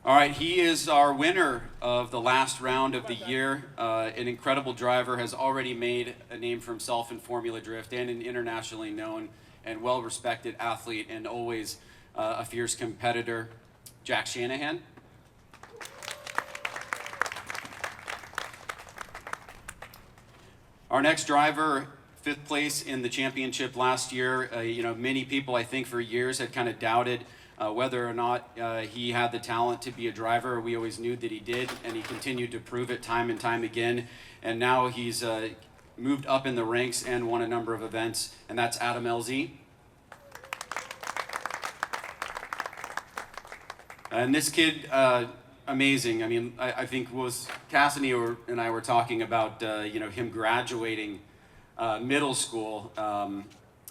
All right, he is our winner of the last round of the year. An incredible driver, has already made a name for himself in Formula Drift, and an internationally known and well-respected athlete, and always a fierce competitor, Jack Shanahan. Our next driver, 5th place in the championship last year. Many people, I think, for years had kind of doubted whether or not he had the talent to be a driver. We always knew that he did, and he continued to prove it time and time again. And now he's moved up in the ranks and won a number of events, and that's Adam LZ. And this kid, amazing. I mean, I think was Cassidy and I were talking about him graduating middle school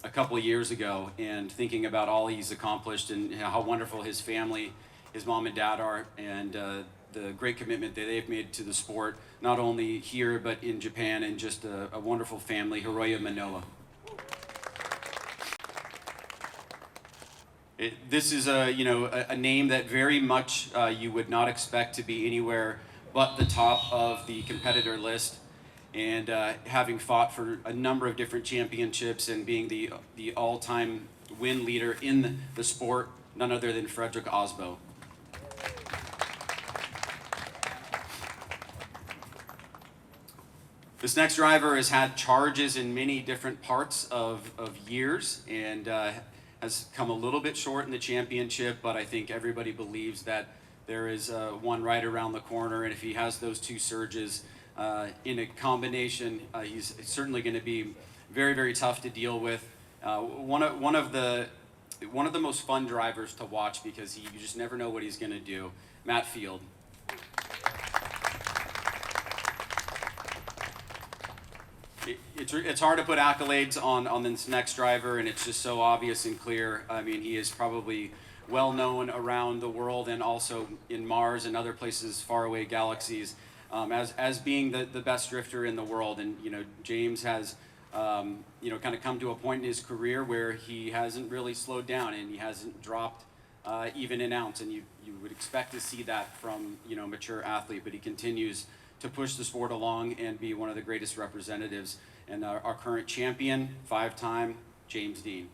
a couple of years ago, and thinking about all he's accomplished and how wonderful his family, his mom and dad are, and the great commitment that they've made to the sport, not only here but in Japan, and just a wonderful family. Hiroya Manoa. This is a name that very much you would not expect to be anywhere but the top of the competitor list, and having fought for a number of different championships and being the all-time win leader in the sport, none other than Fredrik Osbo. This next driver has had charges in many different parts of years, and has come a little bit short in the championship, but I think everybody believes that there is one right around the corner, and if he has those two surges in a combination, he's certainly going to be very, very tough to deal with. One of the most fun drivers to watch, because you just never know what he's going to do. Matt Field. It's hard to put accolades on this next driver, and it's just so obvious and clear. I mean, he is probably well known around the world, and also in Mars and other places, faraway galaxies, as being the best drifter in the world. And James has kind of come to a point in his career where he hasn't really slowed down, and he hasn't dropped even an ounce. And you would expect to see that from a mature athlete, but he continues to push the sport along and be one of the greatest representatives. And our current champion, 5-time, James Dean.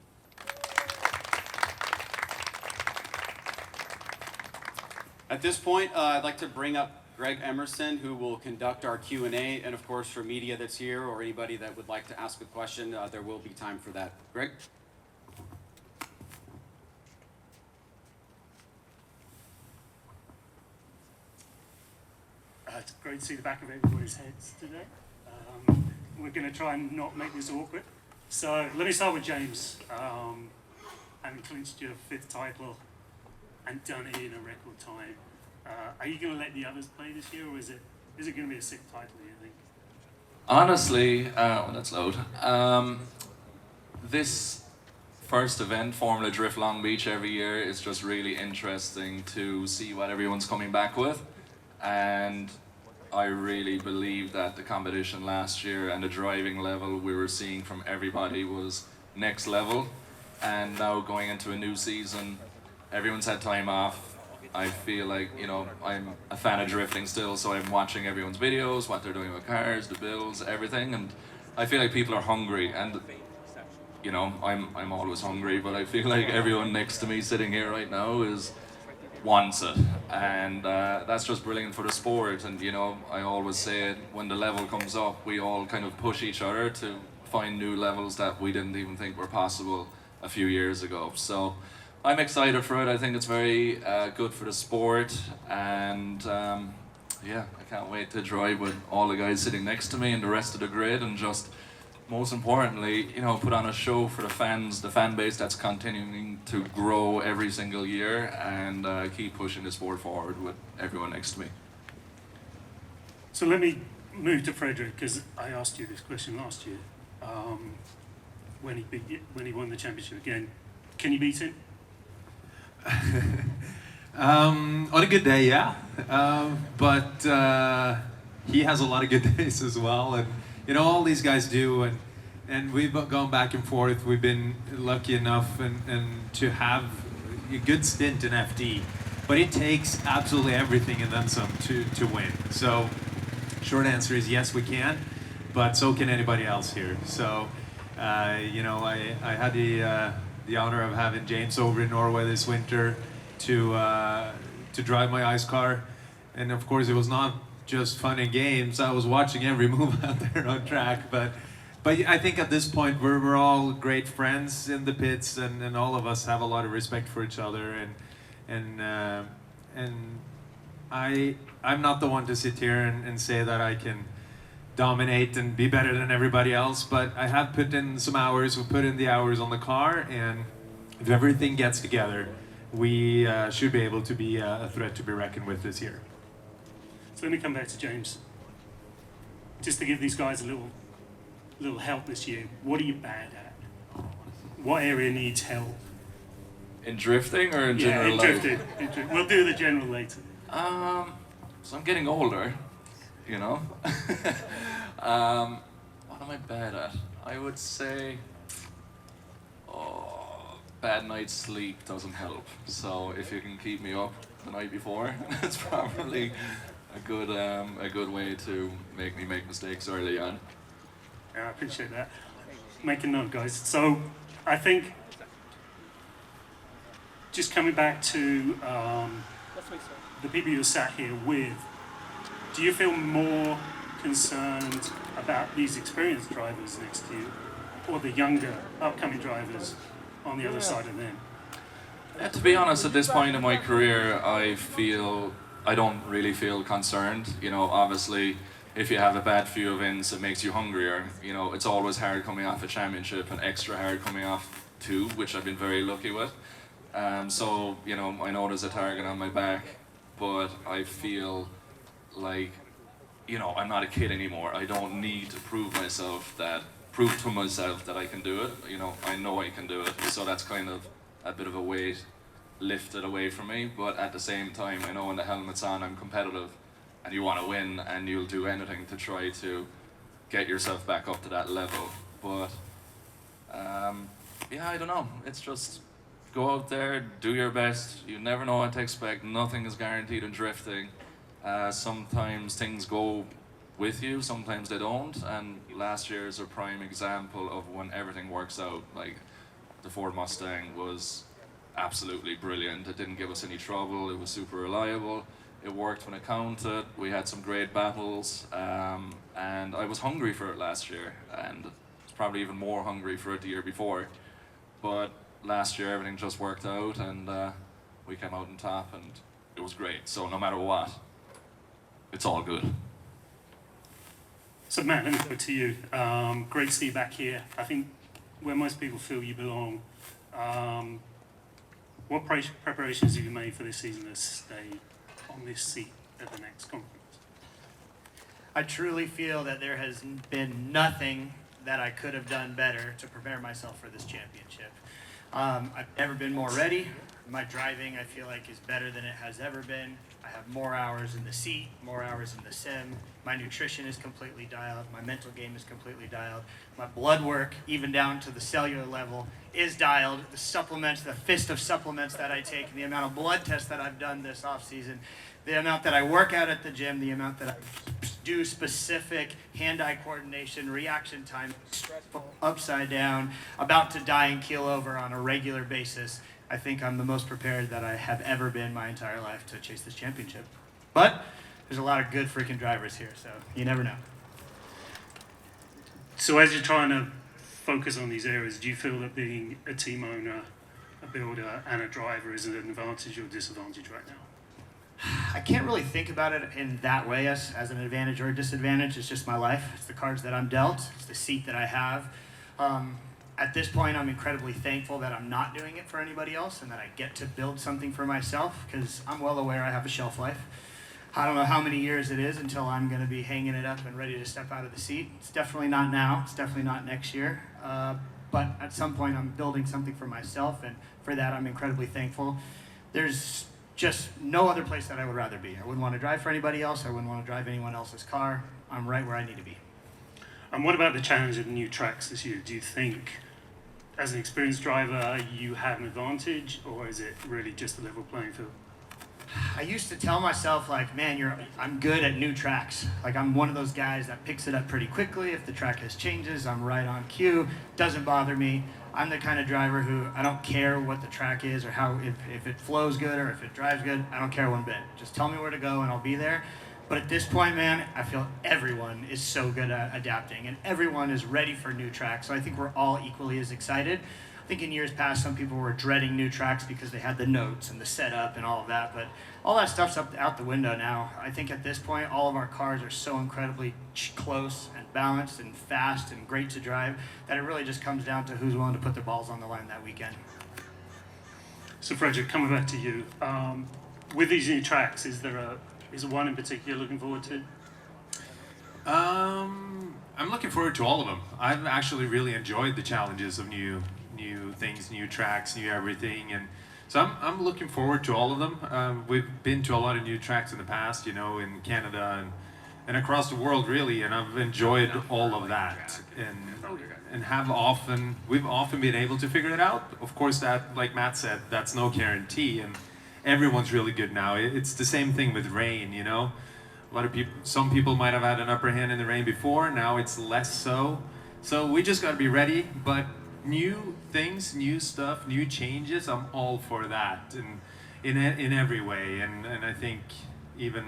At this point, I'd like to bring up Greg Emerson, who will conduct our Q&A. And of course, for media that's here, or anybody that would like to ask a question, there will be time for that. Greg? It's great to see the back of everybody's heads today. We're going to try and not make this awkward. So let me start with James. Having clinched your 5th title and done it in a record time, are you going to let the others play this year, or is it going to be a 6th title, do you think? Honestly, that's loud. This first event, Formula Drift Long Beach, every year is just really interesting to see what everyone's coming back with. And I really believe that the competition last year and the driving level we were seeing from everybody was next level. And now going into a new season, everyone's had time off. I feel like, I'm a fan of drifting still, so I'm watching everyone's videos, what they're doing with cars, the builds, everything, and I feel like people are hungry. And I'm always hungry, but I feel like everyone next to me sitting here right now wants it, and that's just brilliant for the sport. And I always say it, when the level comes up, we all kind of push each other to find new levels that we didn't even think were possible a few years ago. So I'm excited for it. I think it's very good for the sport, and I can't wait to drive with all the guys sitting next to me and the rest of the grid, and just most importantly, put on a show for the fans, the fan base that's continuing to grow every single year, and keep pushing the sport forward with everyone next to me. So let me move to Fredrik, because I asked you this question last year, when he won the championship again. Can you beat him? On a good day, yeah. But he has a lot of good days as well, and all these guys do, and we've gone back and forth. We've been lucky enough and to have a good stint in FD, but it takes absolutely everything and then some to win. So, short answer is yes, we can, but so can anybody else here. So, you know, I had the honor of having James over in Norway this winter to drive my ice car, and of course it was not just fun and games. I was watching every move out there on track, but I think at this point we're all great friends in the pits, and all of us have a lot of respect for each other, and I'm not the one to sit here and say that I can dominate and be better than everybody else, but I have put in some hours. We put in the hours on the car, and if everything gets together, we should be able to be a threat to be reckoned with this year. So let me come back to James. Just to give these guys a little help this year, what are you bad at? What area needs help? In drifting or in general in life? drifting. We'll do the general later. So I'm getting older, you know. What am I bad at? I would say, bad night's sleep doesn't help. So if you can keep me up the night before, it's probably a good way to make me make mistakes early on. Yeah, I appreciate that. Make a note, guys. So I think just coming back to the people you sat here with, do you feel more concerned about these experienced drivers next to you, or the younger, upcoming drivers on the other side of them? To be honest, at this point in my career, I don't really feel concerned. You know, obviously, if you have a bad few events, it makes you hungrier. You know, it's always hard coming off a championship and extra hard coming off two, which I've been very lucky with. So, you know, I know there's a target on my back, but I feel like, you know, I'm not a kid anymore. I don't need to prove to myself that I can do it. You know I can do it. So that's kind of a bit of a weight lifted away from me. But at the same time, I know when the helmet's on, I'm competitive, and you want to win, and you'll do anything to try to get yourself back up to that level. But yeah, I don't know. It's just go out there, do your best. You never know what to expect. Nothing is guaranteed in drifting. Sometimes things go with you, sometimes they don't, and last year is a prime example of when everything works out. Like, the Ford Mustang was absolutely brilliant. It didn't give us any trouble. It was super reliable. It worked when it counted. We had some great battles, and I was hungry for it last year, and was probably even more hungry for it the year before. But last year everything just worked out, and we came out on top, and it was great. So no matter what, it's all good. So Matt, let me go to you. Great to see you back here. I think where most people feel you belong. What preparations have you made for this season to stay on this seat at the next conference? I truly feel that there has been nothing that I could have done better to prepare myself for this championship. I've never been more ready. My driving, I feel like, is better than it has ever been. I have more hours in the seat, more hours in the sim. My nutrition is completely dialed. My mental game is completely dialed. My blood work, even down to the cellular level, is dialed. The supplements, the fist of supplements that I take, and the amount of blood tests that I've done this off season, the amount that I work out at the gym, the amount that I do specific hand-eye coordination, reaction time, stressful, upside down, about to die and keel over on a regular basis. I think I'm the most prepared that I have ever been my entire life to chase this championship. But there's a lot of good freaking drivers here, so you never know. So as you're trying to focus on these areas, do you feel that being a team owner, a builder, and a driver is an advantage or disadvantage right now? I can't really think about it in that way as an advantage or a disadvantage. It's just my life. It's the cards that I'm dealt. It's the seat that I have. At this point, I'm incredibly thankful that I'm not doing it for anybody else and that I get to build something for myself, because I'm well aware I have a shelf life. I don't know how many years it is until I'm going to be hanging it up and ready to step out of the seat. It's definitely not now. It's definitely not next year. But at some point, I'm building something for myself, and for that, I'm incredibly thankful. There's just no other place that I would rather be. I wouldn't want to drive for anybody else. I wouldn't want to drive anyone else's car. I'm right where I need to be. And what about the challenge of the new tracks this year? Do you think, as an experienced driver, you have an advantage, or is it really just a level playing field? I used to tell myself like, man, I'm good at new tracks. Like I'm one of those guys that picks it up pretty quickly. If the track has changes, I'm right on cue. Doesn't bother me. I'm the kind of driver who I don't care what the track is or how if it flows good or if it drives good. I don't care one bit. Just tell me where to go and I'll be there. But at this point, man, I feel everyone is so good at adapting and everyone is ready for new tracks. So I think we're all equally as excited. I think in years past, some people were dreading new tracks because they had the notes and the setup and all of that, but all that stuff's out the window now. I think at this point, all of our cars are so incredibly close and balanced and fast and great to drive that it really just comes down to who's willing to put their balls on the line that weekend. So Frederick, coming back to you, with these new tracks, is there one in particular you're looking forward to? I'm looking forward to all of them. I've actually really enjoyed the challenges of new things, new tracks, new everything, and so I'm looking forward to all of them. We've been to a lot of new tracks in the past, you know, in Canada and across the world really, and I've enjoyed all of that, and we've often been able to figure it out. Of course, that, like Matt said, that's no guarantee, and everyone's really good now. It's the same thing with rain, you know. A lot of people, some people might have had an upper hand in the rain before. Now it's less so. So we just got to be ready. But new things, new stuff, new changes, I'm all for that, and in every way. And I think even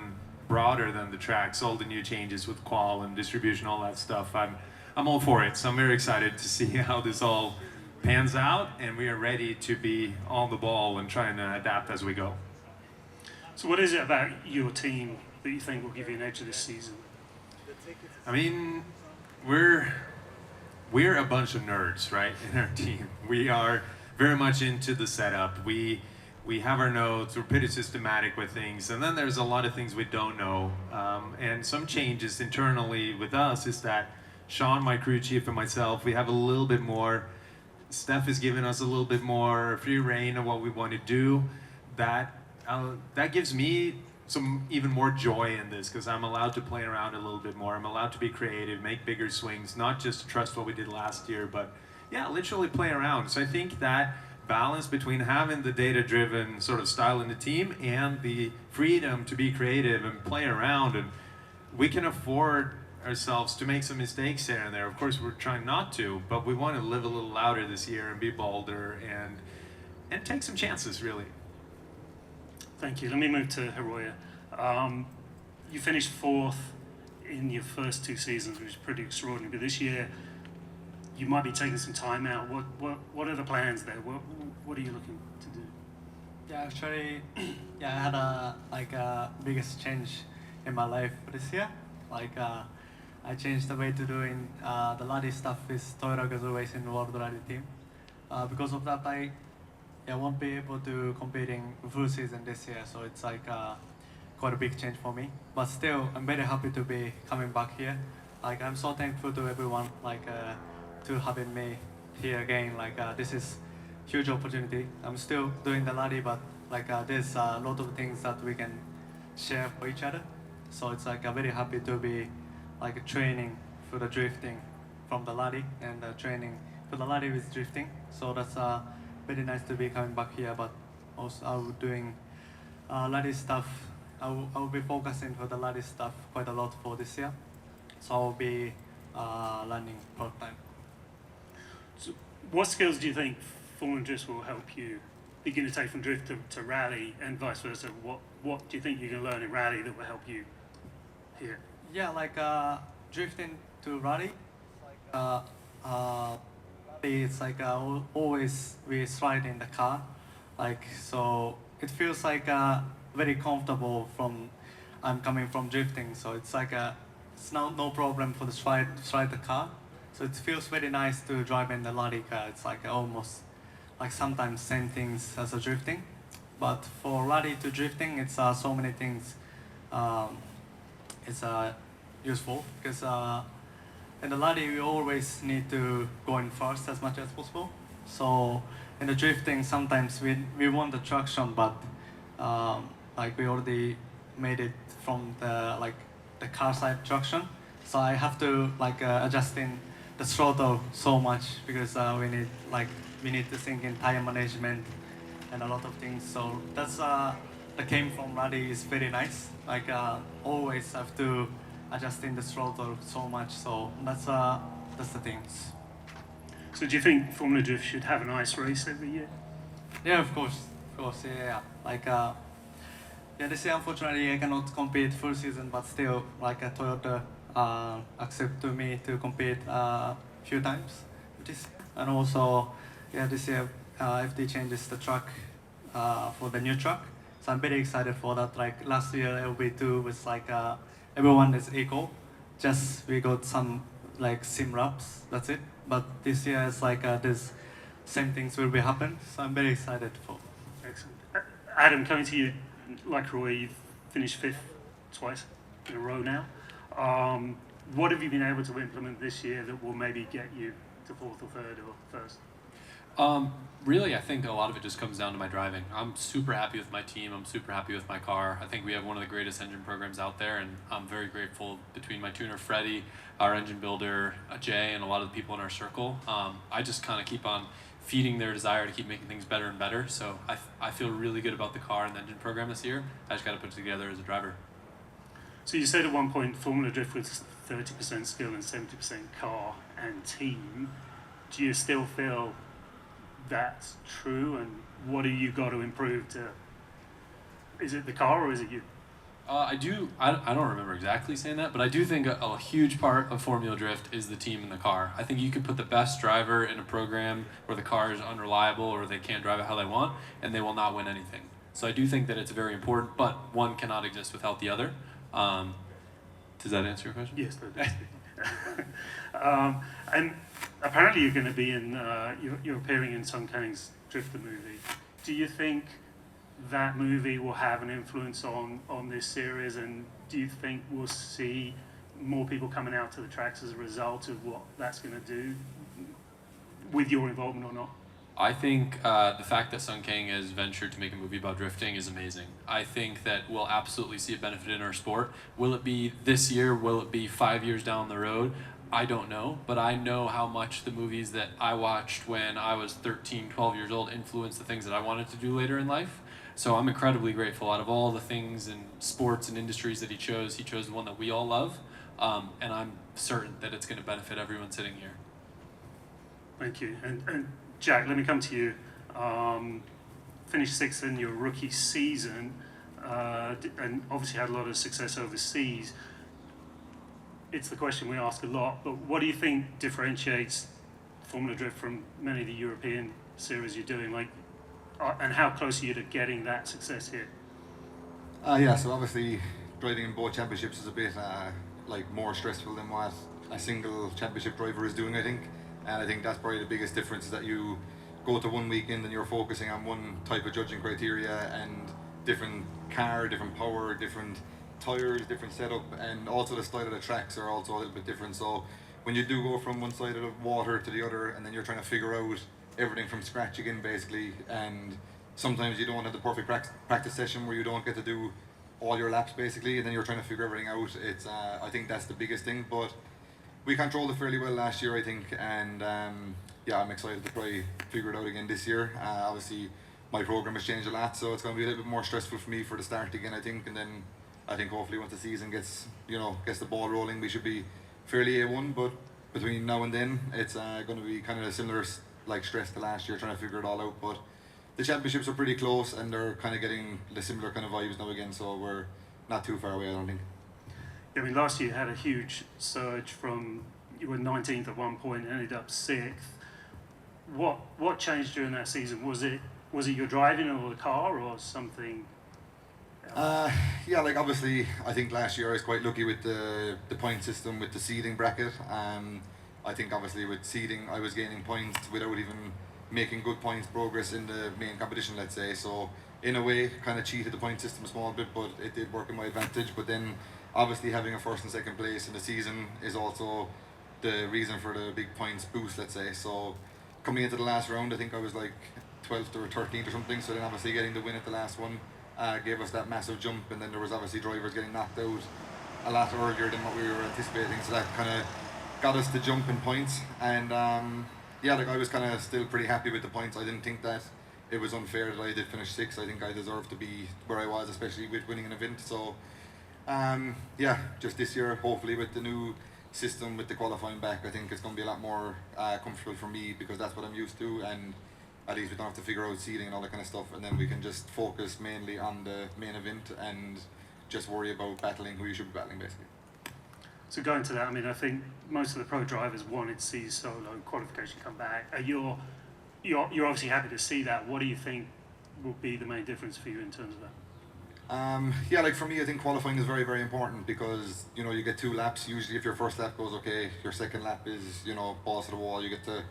broader than the tracks, all the new changes with qual and distribution, all that stuff. I'm all for it. So I'm very excited to see how this all pans out, and we are ready to be on the ball and trying to adapt as we go. So what is it about your team that you think will give you an edge this season? I mean, we're a bunch of nerds, right, in our team. We are very much into the setup. We have our notes. We're pretty systematic with things, and then there's a lot of things we don't know. And some changes internally with us is that Sean, my crew chief, and myself, we have a little bit more. Steph has given us a little bit more free reign of what we want to do. That gives me some even more joy in this, because I'm allowed to play around a little bit more. I'm allowed to be creative, make bigger swings, not just trust what we did last year, but yeah, literally play around. So I think that balance between having the data-driven sort of style in the team and the freedom to be creative and play around, and we can afford ourselves to make some mistakes here and there. Of course, we're trying not to, but we want to live a little louder this year and be bolder and take some chances, really. Thank you. Let me move to Hiroya. You finished 4th in your first 2 seasons, which is pretty extraordinary. But this year, you might be taking some time out. What are the plans there? What are you looking to do? Yeah, actually, I had a biggest change in my life this year. I changed the way to doing the rally stuff with Toyota Gazoo Racing World Rally Team. Because of that, I won't be able to competing full season this year, so it's quite a big change for me. But still, I'm very happy to be coming back here. I'm so thankful to everyone to having me here again. This is huge opportunity. I'm still doing the rally, but there's a lot of things that we can share for each other. So it's very happy to be training for the drifting from the rally and training for the rally with drifting. So that's very nice to be coming back here. But also I will doing rally stuff. I will be focusing for the rally stuff quite a lot for this year. So I'll be running part time. So what skills do you think Formula Drift will help you begin to take from drift to rally and vice versa? What do you think you can learn in rally that will help you here? Yeah, drifting to rally. It's always we slide in the car, so it feels very comfortable from I'm coming from drifting. So it's it's no problem for the slide the car. So it feels very nice to drive in the rally car. It's almost sometimes same things as a drifting, but for rally to drifting, it's so many things. It's useful because in the rally we always need to go in first as much as possible. So in the drifting, sometimes we want the traction, but we already made it from the car side traction. So I have to adjust in the throttle so much because we need to think in tire management and a lot of things. So that's the came from rally is very nice. Like always have to adjust in the throttle so much. So that's the things. So do you think Formula Drift should have an ice race every year? Yeah, of course, yeah. Like yeah, this year unfortunately I cannot compete full season, but still like Toyota accept to me to compete few times this year. And also yeah, this year FD changes the track for the new track, so I'm very excited for that. Like last year LB2 was like everyone is equal, just we got some like sim wraps, that's it. But this year it's like this same things will be happen, so I'm very excited for. Excellent. Adam, coming to you, like Roy, you've finished 5th twice in a row now. What have you been able to implement this year that will maybe get you to 4th or 3rd or 1st? Really, I think a lot of it just comes down to my driving. I'm super happy with my team. I'm super happy with my car. I think we have one of the greatest engine programs out there, and I'm very grateful between my tuner, Freddie, our engine builder, Jay, and a lot of the people in our circle. I just kind of keep on feeding their desire to keep making things better and better. So I feel really good about the car and the engine program this year. I just got to put it together as a driver. So you said at one point Formula Drift was 30% skill and 70% car and team. Do you still feel that's true, and what have you got to improve to? Is it the car or is it you? I don't remember exactly saying that, but I do think a huge part of Formula Drift is the team in the car. I think you could put the best driver in a program where the car is unreliable or they can't drive it how they want, and they will not win anything. So I do think that it's very important, but one cannot exist without the other. Does that answer your question? Yes, that does. And apparently you're going to be in, you're appearing in Sun Kang's Drifter movie. Do you think that movie will have an influence on this series, and do you think we'll see more people coming out to the tracks as a result of what that's going to do with your involvement or not? I think the fact that Sun Kang has ventured to make a movie about drifting is amazing. I think that we'll absolutely see a benefit in our sport. Will it be this year? Will it be 5 years down the road? I don't know, but I know how much the movies that I watched when I was 13, 12 years old influenced the things that I wanted to do later in life. So I'm incredibly grateful. Out of all the things in sports and industries that he chose the one that we all love, and I'm certain that it's going to benefit everyone sitting here. Thank you. And Jack, let me come to you. Finished 6th in your rookie season, and obviously had a lot of success overseas. It's the question we ask a lot, but what do you think differentiates Formula Drift from many of the European series you're doing? Like, and how close are you to getting that success here? Yeah, so obviously driving in both championships is a bit like more stressful than what a single championship driver is doing, I think. And I think that's probably the biggest difference, is that you go to one weekend and you're focusing on one type of judging criteria, and different car, different power, different tyres, different setup, and also the style of the tracks are also a little bit different. So when you do go from one side of the water to the other, and then you're trying to figure out everything from scratch again basically, and sometimes you don't have the perfect practice session where you don't get to do all your laps basically, and then you're trying to figure everything out. It's I think that's the biggest thing, but we controlled it fairly well last year, I think, and yeah, I'm excited to try figure it out again this year. Obviously my program has changed a lot, so it's going to be a little bit more stressful for me for the start again, I think, and then I think hopefully once the season gets the ball rolling, we should be fairly A1. But between now and then, it's going to be kind of a similar like stress to last year, trying to figure it all out. But the championships are pretty close, and they're kind of getting the similar kind of vibes now again, so we're not too far away, I don't think. I mean, last year you had a huge surge from, you were 19th at one point, ended up 6th. What changed during that season? Was it your driving or the car or something else? Yeah, like obviously I think last year I was quite lucky with the point system, with the seeding bracket. I think obviously with seeding I was gaining points without even making good points progress in the main competition, let's say. So in a way kind of cheated the point system a small bit, but it did work in my advantage. But then obviously having a 1st and 2nd place in the season is also the reason for the big points boost, let's say. So coming into the last round, I think I was like 12th or 13th or something, so then obviously getting the win at the last one gave us that massive jump. And then there was obviously drivers getting knocked out a lot earlier than what we were anticipating, so that kind of got us to jump in points. And yeah, like I was kind of still pretty happy with the points. I didn't think that it was unfair that I did finish 6th. I think I deserved to be where I was, especially with winning an event. So yeah, just this year, hopefully with the new system, with the qualifying back, I think it's going to be a lot more comfortable for me, because that's what I'm used to, and at least we don't have to figure out seating and all that kind of stuff, and then we can just focus mainly on the main event and just worry about battling who you should be battling, basically. So going to that, I mean, I think most of the pro drivers wanted to see solo qualification come back. You're obviously happy to see that. What do you think will be the main difference for you in terms of that? Yeah, like for me, I think qualifying is very, very important, because you know, you get 2 laps. Usually, if your first lap goes okay, your second lap is, you know, balls to the wall. You get to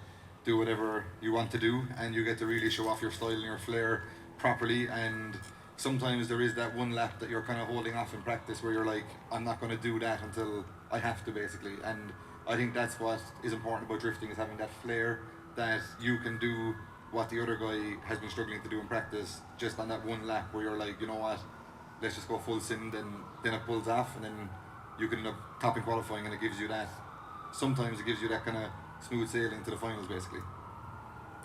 do whatever you want to do, and you get to really show off your style and your flair properly. And sometimes there is that one lap that you're kind of holding off in practice, where you're like, I'm not going to do that until I have to, basically. And I think that's what is important about drifting, is having that flair that you can do what the other guy has been struggling to do in practice, just on that one lap where you're like, you know what, let's just go full send, and then it pulls off, and then you can end up topping qualifying, and it gives you that, sometimes it gives you that kind of smooth sailing to the finals, basically.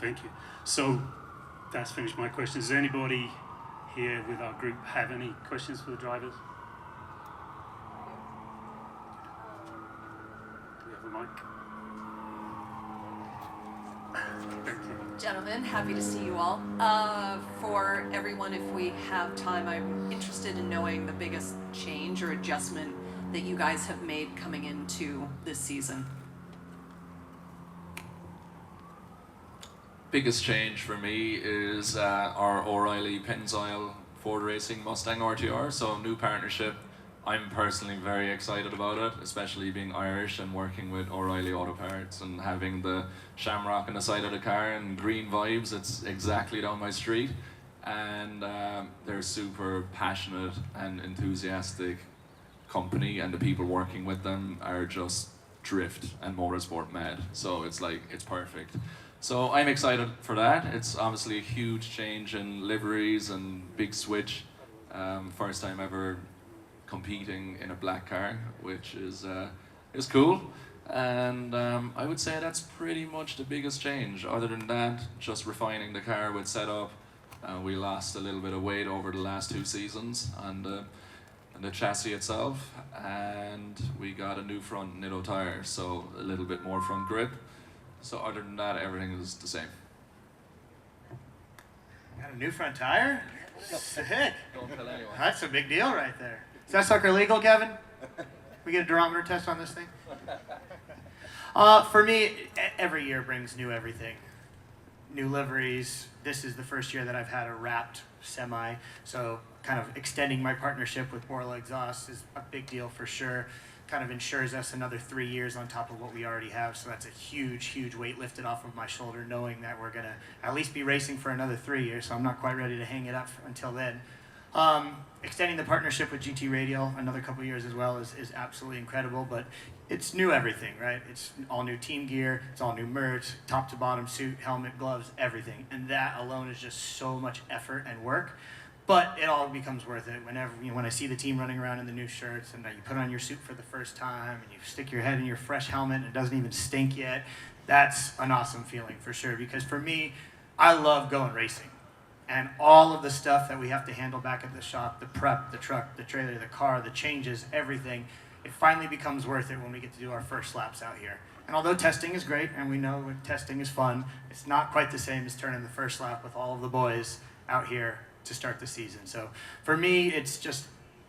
Thank you. So that's finished my questions. Does anybody here with our group have any questions for the drivers? Do we have a mic? Thank you. Gentlemen, happy to see you all. For everyone, if we have time, I'm interested in knowing the biggest change or adjustment that you guys have made coming into this season. Biggest change for me is our O'Reilly Pennzoil Ford Racing Mustang RTR, so new partnership. I'm personally very excited about it, especially being Irish and working with O'Reilly Auto Parts and having the shamrock on the side of the car and green vibes. It's exactly down my street, and they're super passionate and enthusiastic company, and the people working with them are just drift and motorsport mad. So it's like, it's perfect. So I'm excited for that. It's obviously a huge change in liveries and big switch. First time ever competing in a black car, which is cool. And I would say that's pretty much the biggest change. Other than that, just refining the car with setup. We lost a little bit of weight over the last 2 seasons on the chassis itself, and we got a new front Nitto tire, so a little bit more front grip. So other than that, everything is the same. Got a new front tire? Sick. Don't tell anyone. That's a big deal right there. Is that sucker legal, Kevin? We get a durometer test on this thing? For me, every year brings new everything. New liveries. This is the first year that I've had a wrapped semi, so kind of extending my partnership with Borla Exhaust is a big deal for sure. Kind of ensures us another 3 years on top of what we already have, so that's a huge, huge weight lifted off of my shoulder, knowing that we're gonna at least be racing for another 3 years, so I'm not quite ready to hang it up until then. Extending the partnership with GT Radial another couple years as well is absolutely incredible, but it's new everything, right? It's all new team gear, it's all new merch, top to bottom suit, helmet, gloves, everything, and that alone is just so much effort and work. But it all becomes worth it whenever, when I see the team running around in the new shirts, and you put on your suit for the first time, and you stick your head in your fresh helmet and it doesn't even stink yet. That's an awesome feeling for sure, because for me, I love going racing. And all of the stuff that we have to handle back at the shop, the prep, the truck, the trailer, the car, the changes, everything, it finally becomes worth it when we get to do our first laps out here. And although testing is great, and we know testing is fun, it's not quite the same as turning the first lap with all of the boys out here to start the season. So for me, it's just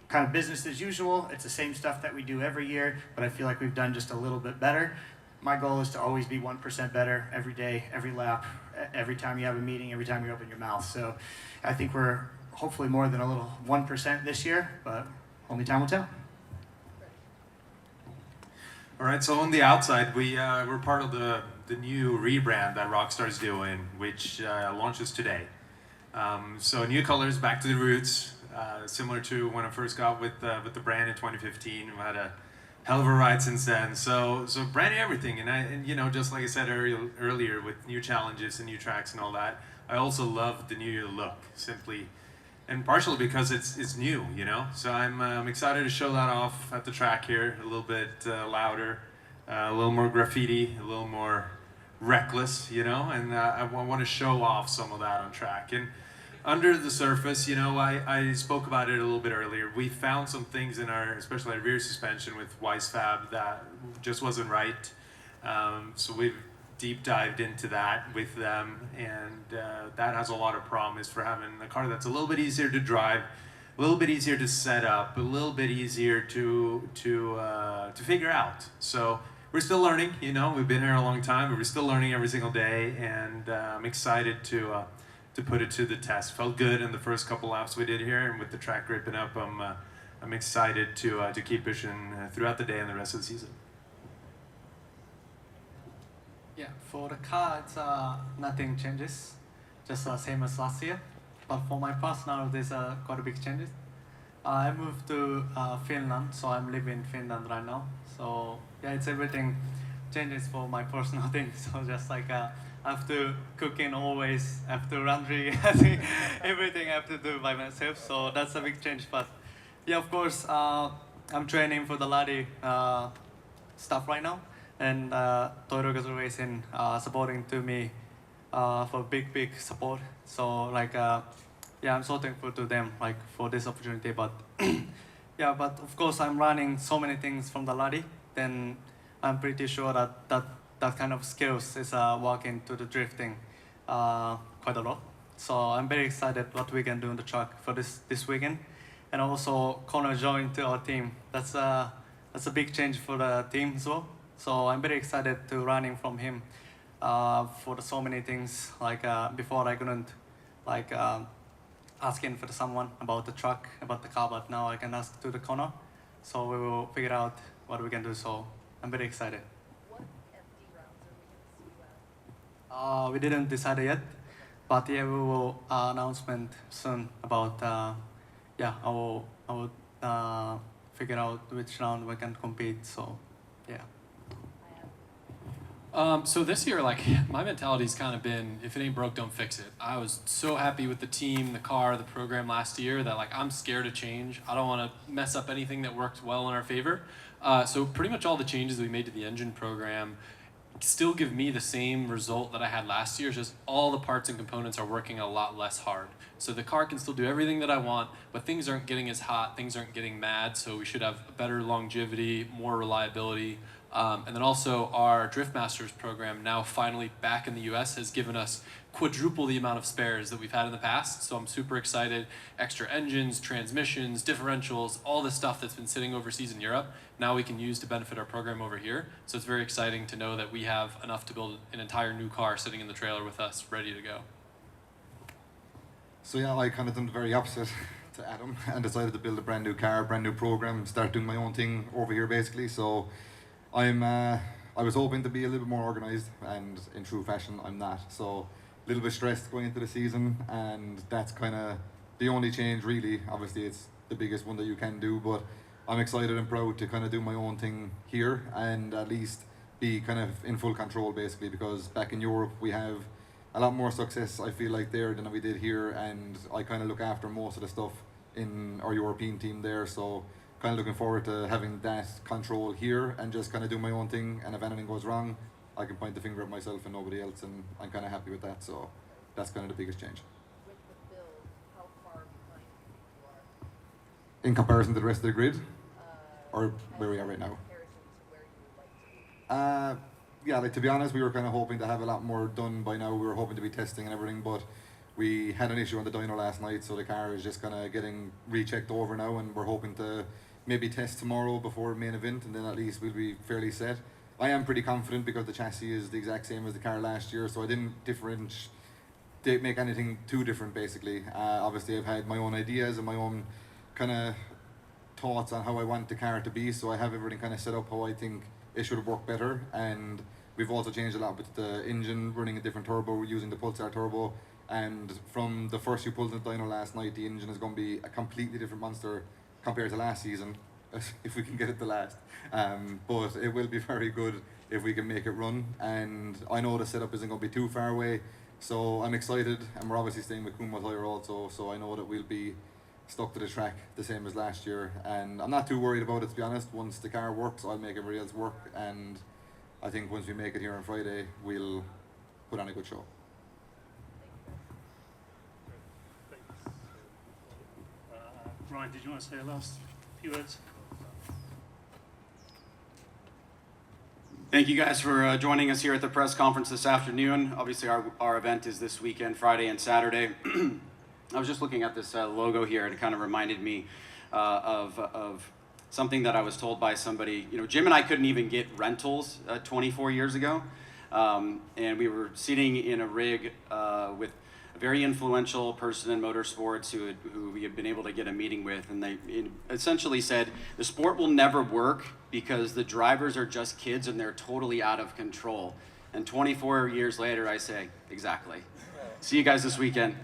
kind of business as usual. It's the same stuff that we do every year, but I feel like we've done just a little bit better. My goal is to always be 1% better every day, every lap, every time you have a meeting, every time you open your mouth. So I think we're hopefully more than a little 1% this year, but only time will tell. All right, so on the outside, we're part of the new rebrand that Rockstar's doing, which launches today. So new colors, back to the roots, similar to when I first got with the brand in 2015. We had a hell of a ride since then. So brand new everything, and you know, just like I said earlier, with new challenges and new tracks and all that, I also love the new look, simply, and partially because it's new, you know. So I'm excited to show that off at the track here, a little bit louder, a little more graffiti, a little more reckless, you know, and I want to show off some of that on track. And under the surface, you know, I spoke about it a little bit earlier. We found some things in our, especially our rear suspension with Weissfab that just wasn't right. So we've deep dived into that with them, and that has a lot of promise for having a car that's a little bit easier to drive, a little bit easier to set up, a little bit easier to figure out. So we're still learning, you know, we've been here a long time, but we're still learning every single day, and I'm excited to put it to the test. Felt good in the first couple laps we did here, and with the track gripping up, I'm excited to keep pushing throughout the day and the rest of the season. Yeah, for the car, it's nothing changes, just the same as last year. But for my personal, there's quite a big changes. I moved to Finland, so I'm living in Finland right now. So yeah, it's everything changes for my personal thing. So just like I have to cooking always, I have to laundry, I think everything I have to do by myself. So that's a big change. But yeah, of course, I'm training for the Ladi stuff right now, and Toyota Gazoo Racing supporting to me for big support. So like yeah, I'm so thankful to them like for this opportunity. But yeah, but of course I'm learning so many things from the Ladi. Then I'm pretty sure that kind of skills is working to the drifting quite a lot. So I'm very excited what we can do on the track for this weekend. And also Connor joined to our team. That's a big change for the team as well. So I'm very excited to running from him for so many things. Like before I couldn't like asking for someone about the truck, about the car, but now I can ask to the Connor. So we will figure out what we can do. So I'm very excited. What FD rounds are we going to see you at? We didn't decide yet, but yeah, we will announcement soon about yeah, I will figure out which round we can compete. So yeah. So this year, like, my mentality's kind of been, if it ain't broke, don't fix it. I was so happy with the team, the car, the program last year that, like, I'm scared to change. I don't want to mess up anything that worked well in our favor. So pretty much all the changes we made to the engine program still give me the same result that I had last year. It's just all the parts and components are working a lot less hard. So the car can still do everything that I want, but things aren't getting as hot, things aren't getting mad, so we should have better longevity, more reliability. And then also our Drift Masters program, now finally back in the US, has given us quadruple the amount of spares that we've had in the past. So I'm super excited. Extra engines, transmissions, differentials, all the stuff that's been sitting overseas in Europe, now we can use to benefit our program over here. So it's very exciting to know that we have enough to build an entire new car sitting in the trailer with us, ready to go. So yeah, I kind of done the very opposite to Adam and decided to build a brand new car, brand new program, start doing my own thing over here basically. So I was hoping to be a little bit more organised, and in true fashion I'm not. So a little bit stressed going into the season, and that's kind of the only change really. Obviously it's the biggest one that you can do, but I'm excited and proud to kind of do my own thing here and at least be kind of in full control basically, because back in Europe we have a lot more success I feel like there than we did here, and I kind of look after most of the stuff in our European team there. So kind of looking forward to having that control here and just kind of do my own thing, and if anything goes wrong I can point the finger at myself and nobody else, and I'm kind of happy with that. So that's kind of the biggest change. With the build, how far behind you are? In comparison to the rest of the grid, or where we are right now? Comparison to where you would like to be. Yeah, like to be honest, we were kind of hoping to have a lot more done by now. We were hoping to be testing and everything, but we had an issue on the dyno last night, so the car is just kind of getting rechecked over now, and we're hoping to maybe test tomorrow before main event, and then at least we'll be fairly set. I am pretty confident because the chassis is the exact same as the car last year, so I didn't make anything too different basically. Obviously I've had my own ideas and my own kind of thoughts on how I want the car to be, so I have everything kind of set up how I think it should work better. And we've also changed a lot with the engine, running a different turbo, we're using the Pulsar turbo, and from the first few pulls in the dyno last night, the engine is going to be a completely different monster compared to last season, if we can get it to last. But it will be very good if we can make it run, and I know the setup isn't going to be too far away, so I'm excited. And we're obviously staying with Kuma Tire also, so I know that we'll be stuck to the track the same as last year, and I'm not too worried about it, to be honest. Once the car works, I'll make everybody else work, and I think once we make it here on Friday, we'll put on a good show. Ryan, did you want to say a last few words? Thank you guys for joining us here at the press conference this afternoon. Obviously, our event is this weekend, Friday and Saturday. I was just looking at this logo here, and it kind of reminded me of something that I was told by somebody. You know, Jim and I couldn't even get rentals 24 years ago, and we were sitting in a rig with a very influential person in motorsports who we had been able to get a meeting with, and they essentially said the sport will never work because the drivers are just kids and they're totally out of control. And 24 years later, I say, exactly. See you guys this weekend.